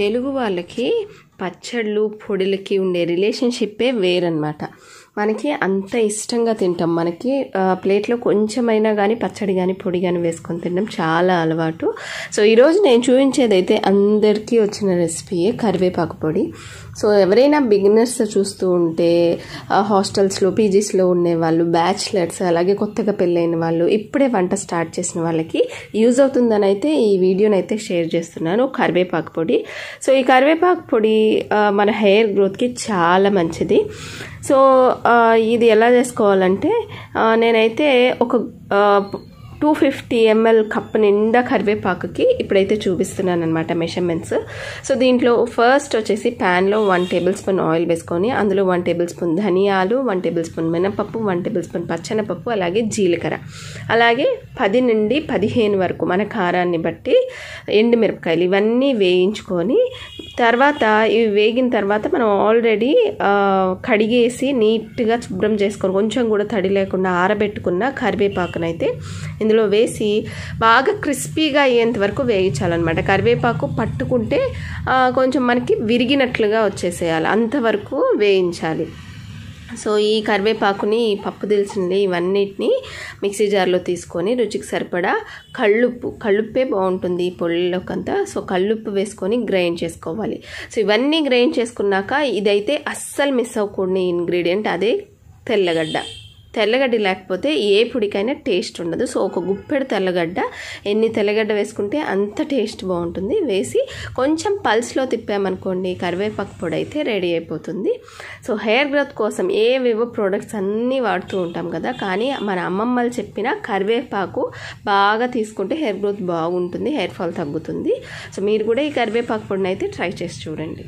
తెలుగు వాళ్ళకి పచ్చళ్ళు పొడులకి ఉండే రిలేషన్షిప్పే వేరనమాట. మనకి అంత ఇష్టంగా తింటాం. మనకి ప్లేట్లో కొంచెమైనా కానీ పచ్చడి కానీ పొడి కానీ వేసుకొని తినడం చాలా అలవాటు. సో ఈరోజు నేను చూపించేదైతే అందరికీ వచ్చిన రెసిపీయే కరివేపాకు పొడి. సో ఎవరైనా బిగినర్స్ చూస్తూ ఉంటే హాస్టల్స్లో పీజీస్లో ఉండేవాళ్ళు, బ్యాచిలర్స్, అలాగే కొత్తగా పెళ్ళైన వాళ్ళు, ఇప్పుడే వంట స్టార్ట్ చేసిన వాళ్ళకి యూజ్ అవుతుందని అయితే ఈ వీడియోని అయితే షేర్ చేస్తున్నాను. కరివేపాకు పొడి. సో ఈ కరివేపాకు పొడి మన హెయిర్ గ్రోత్కి చాలా మంచిది. సో ఇది ఎలా చేసుకోవాలంటే నేనైతే ఒక 250 ml కప్ నిండా కరివేపాకుకి ఇప్పుడైతే చూపిస్తున్నాను అనమాట మెషర్మెంట్స్. సో దీంట్లో ఫస్ట్ వచ్చేసి ప్యాన్లో 1 టేబుల్ స్పూన్ ఆయిల్ వేసుకొని అందులో 1 టేబుల్ స్పూన్ ధనియాలు, 1 టేబుల్ స్పూన్ మినపప్పు, 1 టేబుల్ స్పూన్ పచ్చెనపప్పు, అలాగే జీలకర్ర, అలాగే 10 నుండి 15 వరకు మన కారాన్ని బట్టి ఎండుమిరపకాయలు ఇవన్నీ వేయించుకొని తర్వాత ఇవి వేగిన తర్వాత మనం ఆల్రెడీ కడిగేసి నీట్గా శుభ్రం చేసుకొని కొంచెం కూడా తడి లేకుండా ఆరబెట్టుకున్న కరివేపాకునైతే ఇందులో వేసి బాగా క్రిస్పీగా అయ్యేంత వరకు వేయించాలన్నమాట. కరివేపాకు పట్టుకుంటే కొంచెం మనకి విరిగినట్లుగా వచ్చేసేయాలి, అంతవరకు వేయించాలి. సో ఈ కరివేపాకుని, పప్పు దినుసుల్ని ఇవన్నిటిని మిక్సీ జార్లో తీసుకొని రుచికి సరిపడా కళ్ళుప్పే బాగుంటుంది పొడిలోకంతా. సో కళ్ళుప్పు వేసుకొని గ్రైండ్ చేసుకోవాలి. సో ఇవన్నీ గ్రైండ్ చేసుకున్నాక ఇదైతే అస్సలు మిస్ అవ్వకూడని ఇంగ్రీడియంట్ అదే తెల్లగడ్డ. తెల్లగడ్డ లేకపోతే ఏ పొడికైనా టేస్ట్ ఉండదు. సో ఒక గుప్పెడు తెల్లగడ్డ, ఎన్ని తెల్లగడ్డ వేసుకుంటే అంత టేస్ట్ బాగుంటుంది. వేసి కొంచెం పల్స్లో తిప్పామనుకోండి కరివేపాకు పొడి అయితే రెడీ అయిపోతుంది. సో హెయిర్ గ్రోత్ కోసం ఏవేవో ప్రోడక్ట్స్ అన్నీ వాడుతూ ఉంటాం కదా, కానీ మన అమ్మమ్మలు చెప్పిన కరివేపాకు బాగా తీసుకుంటే హెయిర్ గ్రోత్ బాగుంటుంది, హెయిర్ ఫాల్ తగ్గుతుంది. సో మీరు కూడా ఈ కరివేపాకు పొడిని అయితే ట్రై చేసి చూడండి.